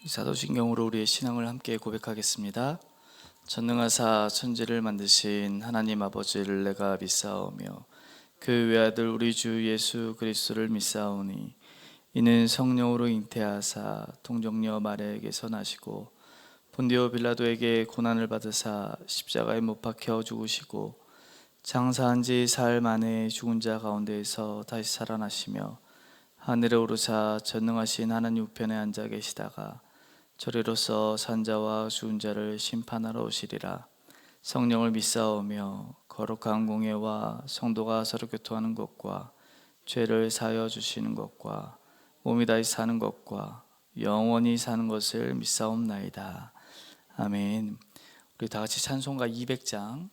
사도신경으로 우리의 신앙을 함께 고백하겠습니다. 전능하사 천지를 만드신 하나님 아버지를 내가 믿사오며 그 외아들 우리 주 예수 그리스도를 믿사오니 이는 성령으로 잉태하사 동정녀 마리아에게서 나시고 본디오 빌라도에게 고난을 받으사 십자가에 못 박혀 죽으시고 장사한 지 사흘 만에 죽은 자 가운데에서 다시 살아나시며 하늘에 오르사 전능하신 하나님 우편에 앉아 계시다가 저리로서 산자와 죽은 자를 심판하러 오시리라. 성령을 믿사오며 거룩한 공예와 성도가 서로 교통하는 것과 죄를 사하여 주시는 것과 몸이 다시 사는 것과 영원히 사는 것을 믿사옵나이다. 아멘. 우리 다 같이 찬송가 200장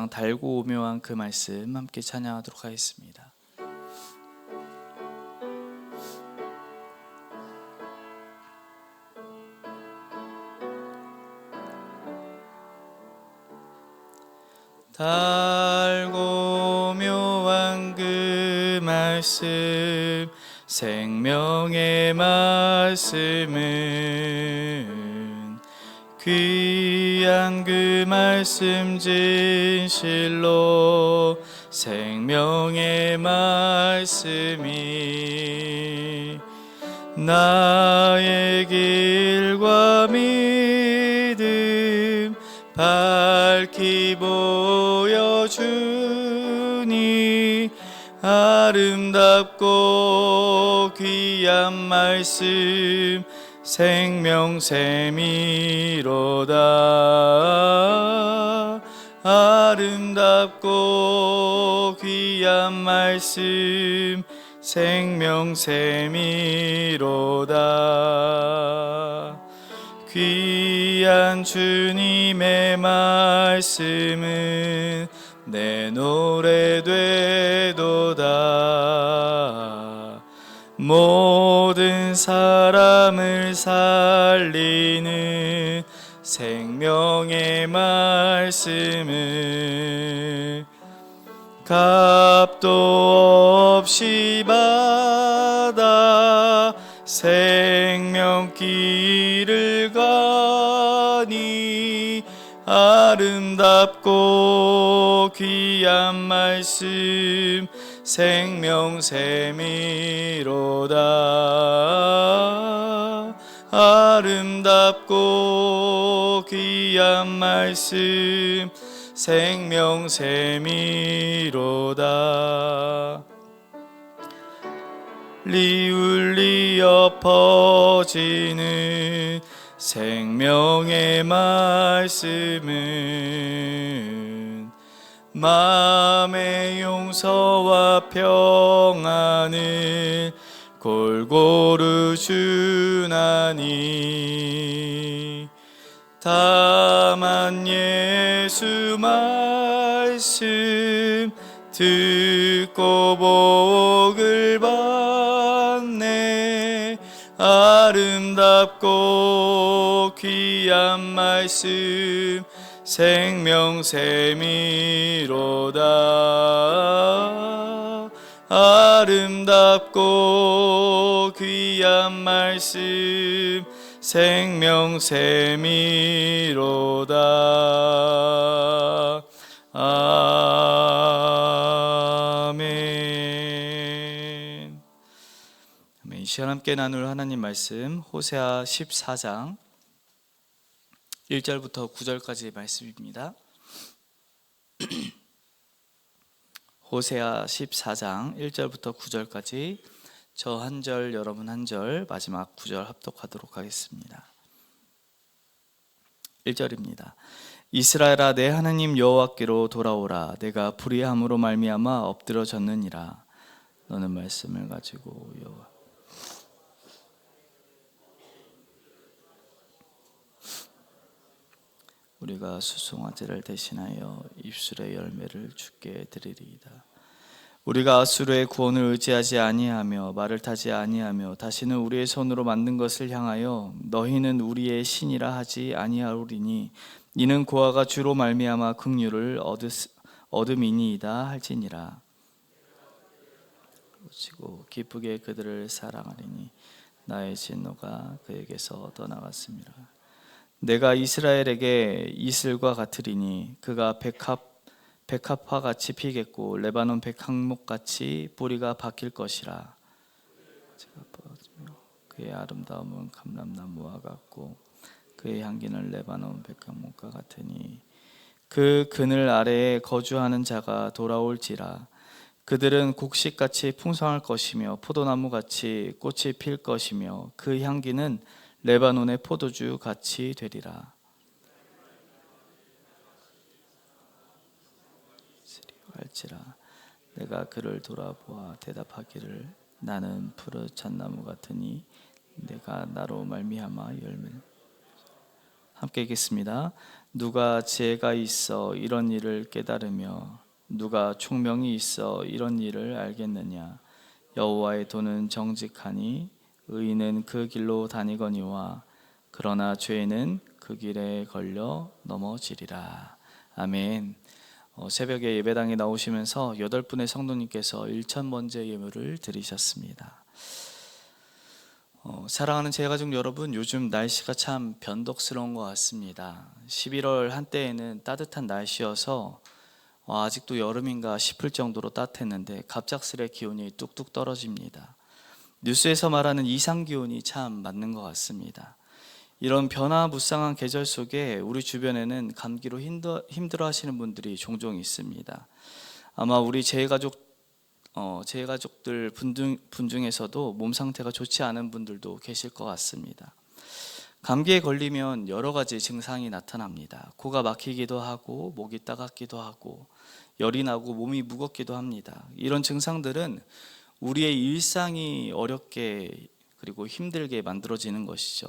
달고 오묘한 그 말씀 함께 찬양하도록 하겠습니다. 달고 묘한 그 말씀 생명의 말씀은 귀한 그 말씀 진실로 생명의 말씀이 나의 길과 믿음 밝히 보여주니 아름답고 귀한 말씀 생명샘이로다. 아름답고 귀한 말씀 생명샘이로다. 귀한 주님의 말씀은 내 노래 되도다. 모든 사람을 살리는 생명의 말씀은 값도 없이 받아 생명길을 가니 아름답고 귀한 말씀 생명샘이로다. 아름답고 귀한 말씀 생명샘이로다. 리울리어 퍼지는 생명의 말씀은 마음의 용서와 평안을 골고루 주나니 다만 예수 말씀 듣고 복을 받네. 아름답고 귀한 말씀 생명샘이로다. 아름답고 귀한 말씀 생명샘이로다. 아멘. 이 시간 함께 나눌 하나님 말씀 호세아 14장 1절부터 9절까지의 말씀입니다. 호세아 14장 1절부터 9절까지 저 한 절 여러분 한 절 마지막 9절 합독하도록 하겠습니다. 1절입니다. 이스라엘아 내 하나님 여호와께로 돌아오라. 내가 불의함으로 말미암아 엎드러졌느니라. 너는 말씀을 가지고 여호와 우리가 수송아지를 대신하여 입술의 열매를 주께 드리리이다. 우리가 아수르의 구원을 의지하지 아니하며 말을 타지 아니하며 다시는 우리의 손으로 만든 것을 향하여 너희는 우리의 신이라 하지 아니하오리니 이는 고아가 주로 말미암아 긍휼을 얻음이니이다 할지니라. 치고 기쁘게 그들을 사랑하리니 나의 진노가 그에게서 떠나갔습니다. 내가 이스라엘에게 이슬과 같으리니 그가 백합화 같이 피겠고 레바논 백항목 같이 뿌리가 박힐 것이라. 그의 아름다움은 감람나무와 같고 그의 향기는 레바논 백항목과 같으니 그 그늘 아래에 거주하는 자가 돌아올지라. 그들은 곡식같이 풍성할 것이며 포도나무같이 꽃이 필 것이며 그 향기는 레바논의 포도주 같이 되리라. 할지라. 내가 그를 돌아보아 대답하기를 나는 푸릇 잣나무 같으니 내가 나로 말미암아 열매를. 함께 읽겠습니다. 누가 지혜가 있어 이런 일을 깨달으며 누가 총명이 있어 이런 일을 알겠느냐. 여호와의 도는 정직하니 의인은 그 길로 다니거니와 그러나 죄는 그 길에 걸려 넘어지리라. 아멘. 새벽에 예배당에 나오시면서 8분의 성도님께서 1,000번째 예물을 드리셨습니다. 사랑하는 제가족 여러분, 요즘 날씨가 참 변덕스러운 것 같습니다. 11월 한때에는 따뜻한 날씨여서 아직도 여름인가 싶을 정도로 따뜻했는데 갑작스레 기온이 뚝뚝 떨어집니다. 뉴스에서 말하는 이상기온이 참 맞는 것 같습니다. 이런 변화무쌍한 계절 속에 우리 주변에는 감기로 힘들어하시는 분들이 종종 있습니다. 아마 우리 제가족들 분 중에서도 몸 상태가 좋지 않은 분들도 계실 것 같습니다. 감기에 걸리면 여러 가지 증상이 나타납니다. 코가 막히기도 하고 목이 따갑기도 하고 열이 나고 몸이 무겁기도 합니다. 이런 증상들은 우리의 일상이 어렵게 그리고 힘들게 만들어지는 것이죠.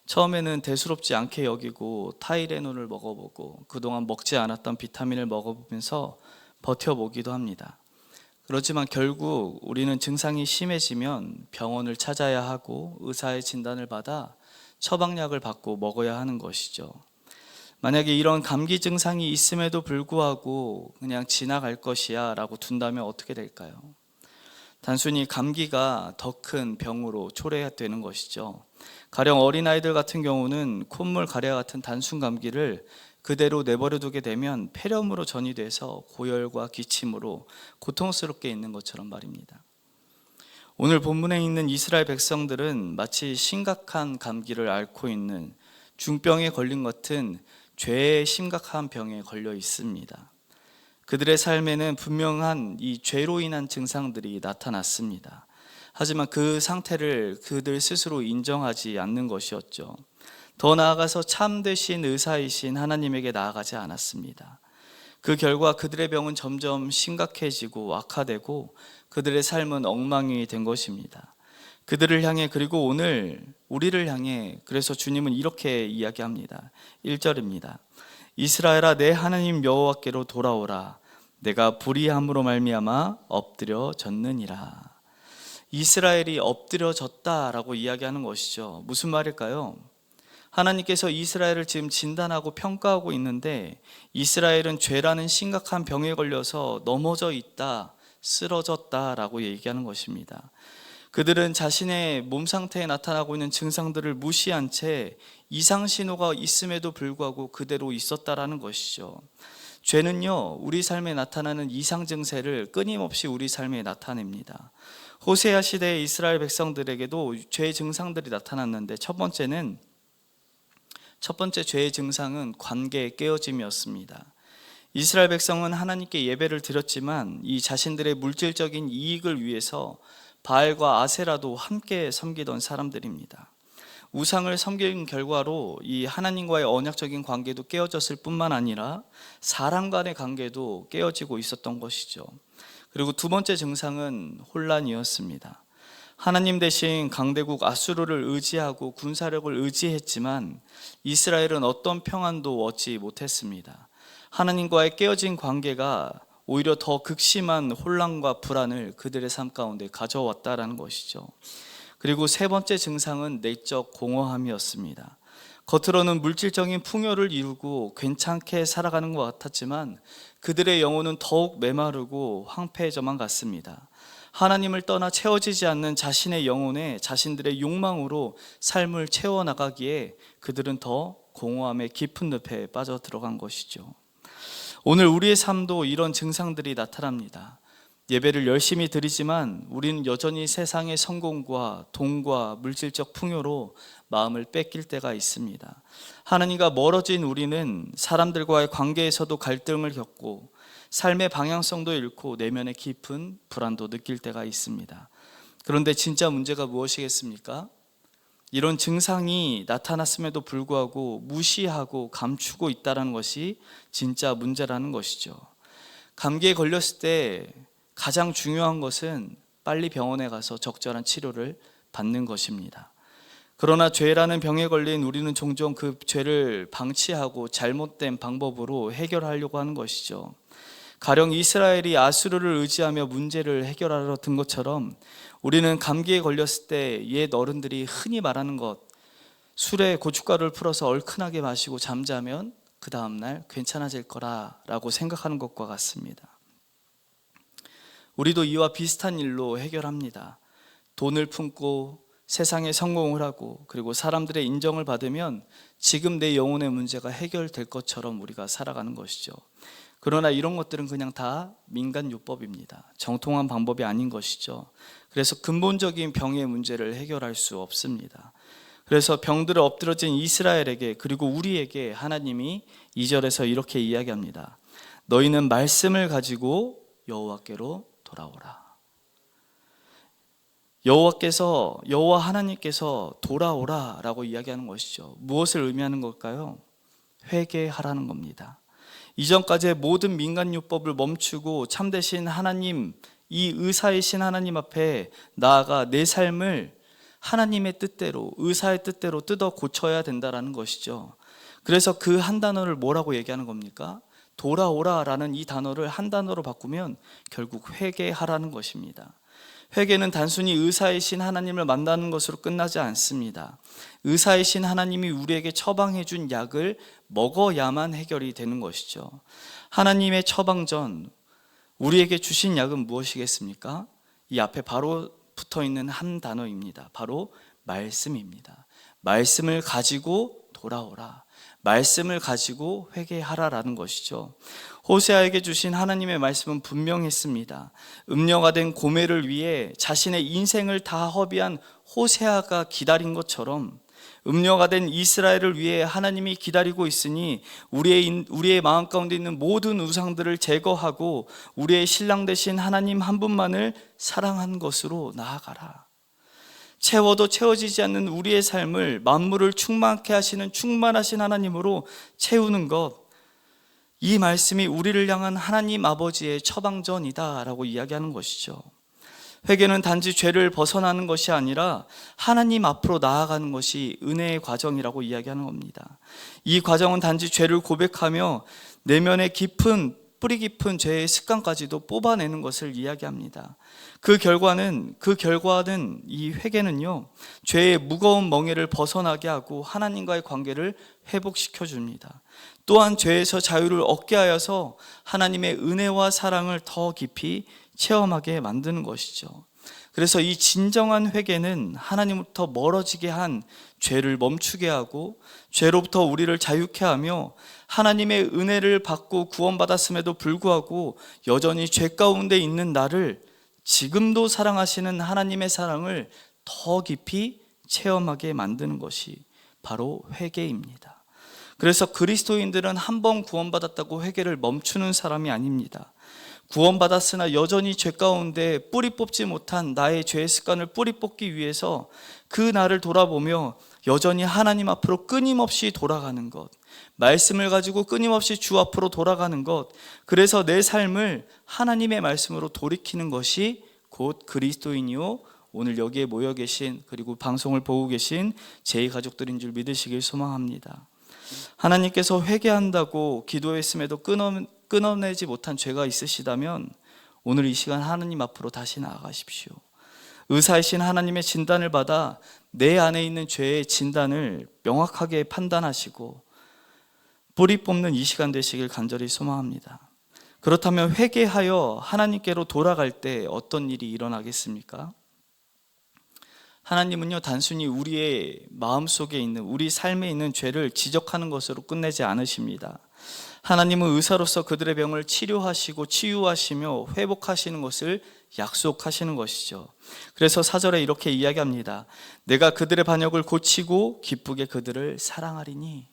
처음에는 대수롭지 않게 여기고 타이레놀을 먹어보고 그동안 먹지 않았던 비타민을 먹어보면서 버텨보기도 합니다. 그렇지만 결국 우리는 증상이 심해지면 병원을 찾아야 하고 의사의 진단을 받아 처방약을 받고 먹어야 하는 것이죠. 만약에 이런 감기 증상이 있음에도 불구하고 그냥 지나갈 것이야 라고 둔다면 어떻게 될까요? 단순히 감기가 더 큰 병으로 초래되는 것이죠. 가령 어린아이들 같은 경우는 콧물 가래 같은 단순 감기를 그대로 내버려 두게 되면 폐렴으로 전이돼서 고열과 기침으로 고통스럽게 있는 것처럼 말입니다. 오늘 본문에 있는 이스라엘 백성들은 마치 심각한 감기를 앓고 있는 중병에 걸린 것 같은 죄의 심각한 병에 걸려 있습니다. 그들의 삶에는 분명한 이 죄로 인한 증상들이 나타났습니다. 하지만 그 상태를 그들 스스로 인정하지 않는 것이었죠. 더 나아가서 참되신 의사이신 하나님에게 나아가지 않았습니다. 그 결과 그들의 병은 점점 심각해지고 악화되고 그들의 삶은 엉망이 된 것입니다. 그들을 향해 그리고 오늘 우리를 향해 그래서 주님은 이렇게 이야기합니다. 1절입니다. 이스라엘아 내 하나님 여호와께로 돌아오라. 내가 불의함으로 말미암아 엎드려졌느니라. 이스라엘이 엎드려졌다라고 이야기하는 것이죠. 무슨 말일까요? 하나님께서 이스라엘을 지금 진단하고 평가하고 있는데 이스라엘은 죄라는 심각한 병에 걸려서 넘어져 있다, 쓰러졌다라고 얘기하는 것입니다. 그들은 자신의 몸 상태에 나타나고 있는 증상들을 무시한 채 이상 신호가 있음에도 불구하고 그대로 있었다라는 것이죠. 죄는요, 우리 삶에 나타나는 이상 증세를 끊임없이 우리 삶에 나타냅니다. 호세아 시대의 이스라엘 백성들에게도 죄의 증상들이 나타났는데 첫 번째 죄의 증상은 관계의 깨어짐이었습니다. 이스라엘 백성은 하나님께 예배를 드렸지만 이 자신들의 물질적인 이익을 위해서 바알과 아세라도 함께 섬기던 사람들입니다. 우상을 섬긴 결과로 이 하나님과의 언약적인 관계도 깨어졌을 뿐만 아니라 사람 간의 관계도 깨어지고 있었던 것이죠. 그리고 두 번째 증상은 혼란이었습니다. 하나님 대신 강대국 아수르를 의지하고 군사력을 의지했지만 이스라엘은 어떤 평안도 얻지 못했습니다. 하나님과의 깨어진 관계가 오히려 더 극심한 혼란과 불안을 그들의 삶 가운데 가져왔다라는 것이죠. 그리고 세 번째 증상은 내적 공허함이었습니다. 겉으로는 물질적인 풍요를 이루고 괜찮게 살아가는 것 같았지만 그들의 영혼은 더욱 메마르고 황폐해져만 갔습니다. 하나님을 떠나 채워지지 않는 자신의 영혼에 자신들의 욕망으로 삶을 채워나가기에 그들은 더 공허함의 깊은 늪에 빠져 들어간 것이죠. 오늘 우리의 삶도 이런 증상들이 나타납니다. 예배를 열심히 드리지만 우리는 여전히 세상의 성공과 돈과 물질적 풍요로 마음을 뺏길 때가 있습니다. 하나님과 멀어진 우리는 사람들과의 관계에서도 갈등을 겪고 삶의 방향성도 잃고 내면의 깊은 불안도 느낄 때가 있습니다. 그런데 진짜 문제가 무엇이겠습니까? 이런 증상이 나타났음에도 불구하고 무시하고 감추고 있다는 것이 진짜 문제라는 것이죠. 감기에 걸렸을 때 가장 중요한 것은 빨리 병원에 가서 적절한 치료를 받는 것입니다. 그러나 죄라는 병에 걸린 우리는 종종 그 죄를 방치하고 잘못된 방법으로 해결하려고 하는 것이죠. 가령 이스라엘이 아수르를 의지하며 문제를 해결하러 든 것처럼 우리는 감기에 걸렸을 때 옛 어른들이 흔히 말하는 것, 술에 고춧가루를 풀어서 얼큰하게 마시고 잠자면 그 다음날 괜찮아질 거라고 생각하는 것과 같습니다. 우리도 이와 비슷한 일로 해결합니다. 돈을 품고 세상에 성공을 하고 그리고 사람들의 인정을 받으면 지금 내 영혼의 문제가 해결될 것처럼 우리가 살아가는 것이죠. 그러나 이런 것들은 그냥 다 민간요법입니다. 정통한 방법이 아닌 것이죠. 그래서 근본적인 병의 문제를 해결할 수 없습니다. 그래서 병들어 엎드러진 이스라엘에게 그리고 우리에게 하나님이 2절에서 이렇게 이야기합니다. 너희는 말씀을 가지고 여호와께로 돌아오라. 여호와 하나님께서 돌아오라라고 이야기하는 것이죠. 무엇을 의미하는 걸까요? 회개하라는 겁니다. 이전까지의 모든 민간요법을 멈추고 참되신 하나님, 이 의사이신 하나님 앞에 나아가 내 삶을 하나님의 뜻대로, 의사의 뜻대로 뜯어 고쳐야 된다는 것이죠. 그래서 그 한 단어를 뭐라고 얘기하는 겁니까? 돌아오라라는 이 단어를 한 단어로 바꾸면 결국 회개하라는 것입니다. 회개는 단순히 의사이신 하나님을 만나는 것으로 끝나지 않습니다. 의사이신 하나님이 우리에게 처방해 준 약을 먹어야만 해결이 되는 것이죠. 하나님의 처방 전 우리에게 주신 약은 무엇이겠습니까? 이 앞에 바로 붙어 있는 한 단어입니다. 바로 말씀입니다. 말씀을 가지고 돌아오라. 말씀을 가지고 회개하라라는 것이죠. 호세아에게 주신 하나님의 말씀은 분명했습니다. 음녀가 된 고멜을 위해 자신의 인생을 다 허비한 호세아가 기다린 것처럼 음녀가 된 이스라엘을 위해 하나님이 기다리고 있으니 우리의 마음 가운데 있는 모든 우상들을 제거하고 우리의 신랑 되신 하나님 한 분만을 사랑한 것으로 나아가라. 채워도 채워지지 않는 우리의 삶을 만물을 충만케 하시는 충만하신 하나님으로 채우는 것, 이 말씀이 우리를 향한 하나님 아버지의 처방전이다 라고 이야기하는 것이죠. 회개는 단지 죄를 벗어나는 것이 아니라 하나님 앞으로 나아가는 것이 은혜의 과정이라고 이야기하는 겁니다. 이 과정은 단지 죄를 고백하며 내면의 뿌리 깊은 죄의 습관까지도 뽑아내는 것을 이야기합니다. 그 결과는 이 회개는요, 죄의 무거운 멍에를 벗어나게 하고 하나님과의 관계를 회복시켜 줍니다. 또한 죄에서 자유를 얻게 하여서 하나님의 은혜와 사랑을 더 깊이 체험하게 만드는 것이죠. 그래서 이 진정한 회개는 하나님부터 멀어지게 한 죄를 멈추게 하고 죄로부터 우리를 자유케 하며 하나님의 은혜를 받고 구원받았음에도 불구하고 여전히 죄 가운데 있는 나를 지금도 사랑하시는 하나님의 사랑을 더 깊이 체험하게 만드는 것이 바로 회개입니다. 그래서 그리스도인들은 한 번 구원받았다고 회개를 멈추는 사람이 아닙니다. 구원받았으나 여전히 죄 가운데 뿌리 뽑지 못한 나의 죄의 습관을 뿌리 뽑기 위해서 그 나를 돌아보며 여전히 하나님 앞으로 끊임없이 돌아가는 것, 말씀을 가지고 끊임없이 주 앞으로 돌아가는 것, 그래서 내 삶을 하나님의 말씀으로 돌이키는 것이 곧 그리스도인이요 오늘 여기에 모여 계신 그리고 방송을 보고 계신 제 가족들인 줄 믿으시길 소망합니다. 하나님께서 회개한다고 기도했음에도 끊어내지 못한 죄가 있으시다면 오늘 이 시간 하나님 앞으로 다시 나아가십시오. 의사이신 하나님의 진단을 받아 내 안에 있는 죄의 진단을 명확하게 판단하시고 뿌리 뽑는 이 시간 되시길 간절히 소망합니다. 그렇다면 회개하여 하나님께로 돌아갈 때 어떤 일이 일어나겠습니까? 하나님은요, 단순히 우리의 마음속에 있는, 우리 삶에 있는 죄를 지적하는 것으로 끝내지 않으십니다. 하나님은 의사로서 그들의 병을 치료하시고 치유하시며 회복하시는 것을 약속하시는 것이죠. 그래서 4절에 이렇게 이야기합니다. 내가 그들의 반역을 고치고 기쁘게 그들을 사랑하리니.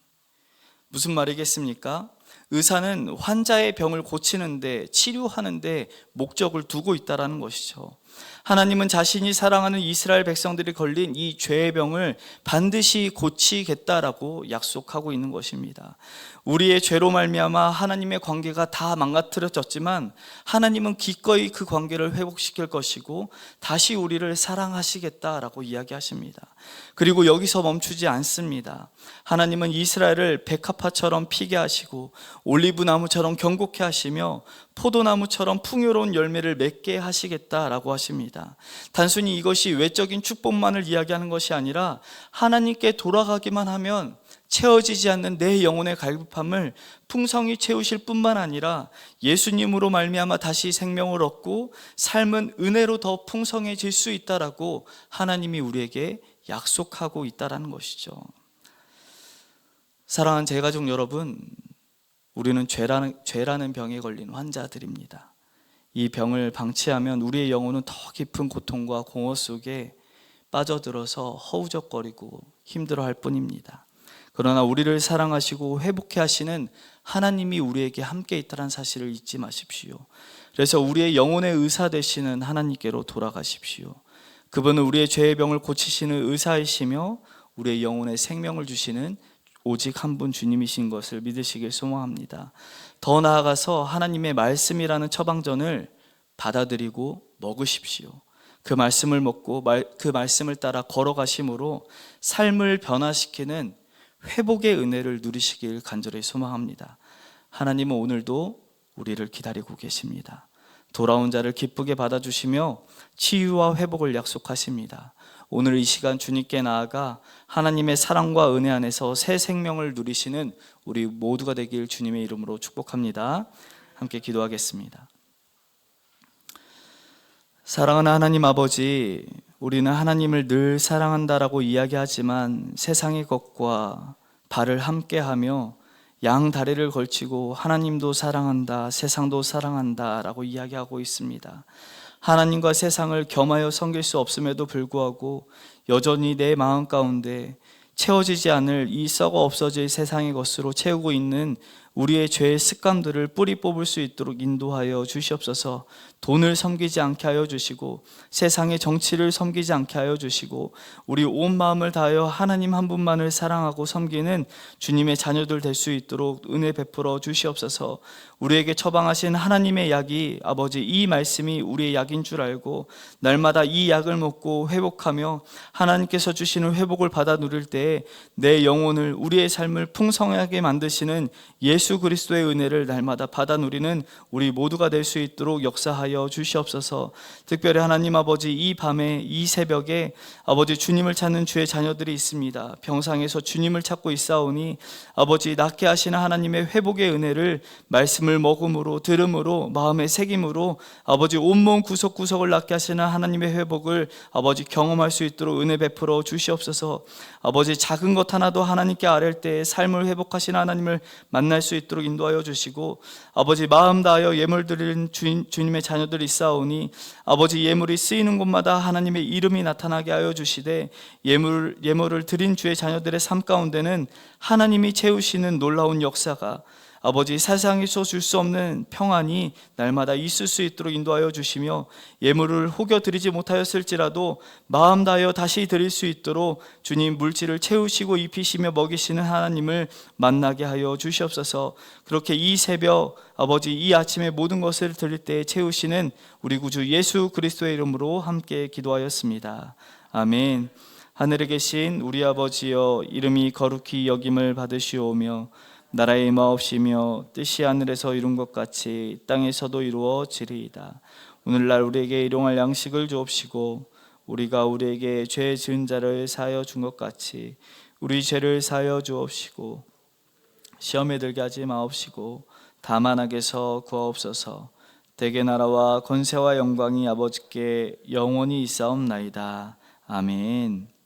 무슨 말이겠습니까? 의사는 환자의 병을 고치는데, 치료하는데 목적을 두고 있다는 것이죠. 하나님은 자신이 사랑하는 이스라엘 백성들이 걸린 이 죄의 병을 반드시 고치겠다라고 약속하고 있는 것입니다. 우리의 죄로 말미암아 하나님의 관계가 다 망가뜨려졌지만 하나님은 기꺼이 그 관계를 회복시킬 것이고 다시 우리를 사랑하시겠다라고 이야기하십니다. 그리고 여기서 멈추지 않습니다. 하나님은 이스라엘을 백합화처럼 피게 하시고 올리브나무처럼 경고케 하시며 포도나무처럼 풍요로운 열매를 맺게 하시겠다라고 하십니다. 단순히 이것이 외적인 축복만을 이야기하는 것이 아니라 하나님께 돌아가기만 하면 채워지지 않는 내 영혼의 갈급함을 풍성히 채우실 뿐만 아니라 예수님으로 말미암아 다시 생명을 얻고 삶은 은혜로 더 풍성해질 수 있다라고 하나님이 우리에게 약속하고 있다라는 것이죠. 사랑하는 제가족 여러분, 우리는 죄라는 병에 걸린 환자들입니다. 이 병을 방치하면 우리의 영혼은 더 깊은 고통과 공허 속에 빠져들어서 허우적거리고 힘들어할 뿐입니다. 그러나 우리를 사랑하시고 회복해 하시는 하나님이 우리에게 함께 있다는 사실을 잊지 마십시오. 그래서 우리의 영혼의 의사 되시는 하나님께로 돌아가십시오. 그분은 우리의 죄의 병을 고치시는 의사이시며 우리의 영혼의 생명을 주시는 오직 한 분 주님이신 것을 믿으시길 소망합니다. 더 나아가서 하나님의 말씀이라는 처방전을 받아들이고 먹으십시오. 그 말씀을 먹고 그 말씀을 따라 걸어가심으로 삶을 변화시키는 회복의 은혜를 누리시길 간절히 소망합니다. 하나님은 오늘도 우리를 기다리고 계십니다. 돌아온 자를 기쁘게 받아주시며 치유와 회복을 약속하십니다. 오늘 이 시간 주님께 나아가 하나님의 사랑과 은혜 안에서 새 생명을 누리시는 우리 모두가 되길 주님의 이름으로 축복합니다. 함께 기도하겠습니다. 사랑하는 하나님 아버지, 우리는 하나님을 늘 사랑한다라고 이야기하지만 세상의 것과 발을 함께하며 양 다리를 걸치고 하나님도 사랑한다, 세상도 사랑한다 라고 이야기하고 있습니다. 하나님과 세상을 겸하여 섬길 수 없음에도 불구하고 여전히 내 마음 가운데 채워지지 않을 이 썩어 없어질 세상의 것으로 채우고 있는 우리의 죄의 습관들을 뿌리 뽑을 수 있도록 인도하여 주시옵소서. 돈을 섬기지 않게 하여 주시고 세상의 정치를 섬기지 않게 하여 주시고 우리 온 마음을 다하여 하나님 한 분만을 사랑하고 섬기는 주님의 자녀들 될 수 있도록 은혜 베풀어 주시옵소서. 우리에게 처방하신 하나님의 약이 아버지 이 말씀이 우리의 약인 줄 알고 날마다 이 약을 먹고 회복하며 하나님께서 주시는 회복을 받아 누릴 때에 내 영혼을 우리의 삶을 풍성하게 만드시는 예수 그리스도의 은혜를 날마다 받아 누리는 우리 모두가 될 수 있도록 역사하여 주시옵소서. 특별히 하나님 아버지 이 밤에 이 새벽에 아버지 주님을 찾는 주의 자녀들이 있습니다. 병상에서 주님을 찾고 있사오니 아버지 낫게 하시는 하나님의 회복의 은혜를 말씀을 먹음으로 들음으로 마음의 새김으로 아버지 온몸 구석구석을 낫게 하시는 하나님의 회복을 아버지 경험할 수 있도록 은혜 베풀어 주시옵소서. 아버지 작은 것 하나도 하나님께 아랠 때에 삶을 회복하시는 하나님을 만날 수 있도록 인도하여 주시고 아버지 마음 다하여 예물 드리는 주님의 자녀들이 있사오니 아버지 예물이 쓰이는 곳마다 하나님의 이름이 나타나게 하여 주시되 예물을 드린 주의 자녀들의 삶 가운데는 하나님이 채우시는 놀라운 역사가 아버지 세상에서 줄 수 없는 평안이 날마다 있을 수 있도록 인도하여 주시며 예물을 혹여 드리지 못하였을지라도 마음 다하여 다시 드릴 수 있도록 주님 물질을 채우시고 입히시며 먹이시는 하나님을 만나게 하여 주시옵소서. 그렇게 이 새벽 아버지 이 아침에 모든 것을 드릴 때 채우시는 우리 구주 예수 그리스도의 이름으로 함께 기도하였습니다. 아멘. 하늘에 계신 우리 아버지여 이름이 거룩히 여김을 받으시오며 나라의 임하옵시며 뜻이 하늘에서 이룬 것 같이 땅에서도 이루어지리이다. 오늘날 우리에게 일용할 양식을 주옵시고 우리가 우리에게 죄 지은 자를 사하여 준 것 같이 우리 죄를 사하여 주옵시고 시험에 들게 하지 마옵시고 다만 악에서 구하옵소서. 대개 나라와 권세와 영광이 아버지께 영원히 있사옵나이다. 아멘.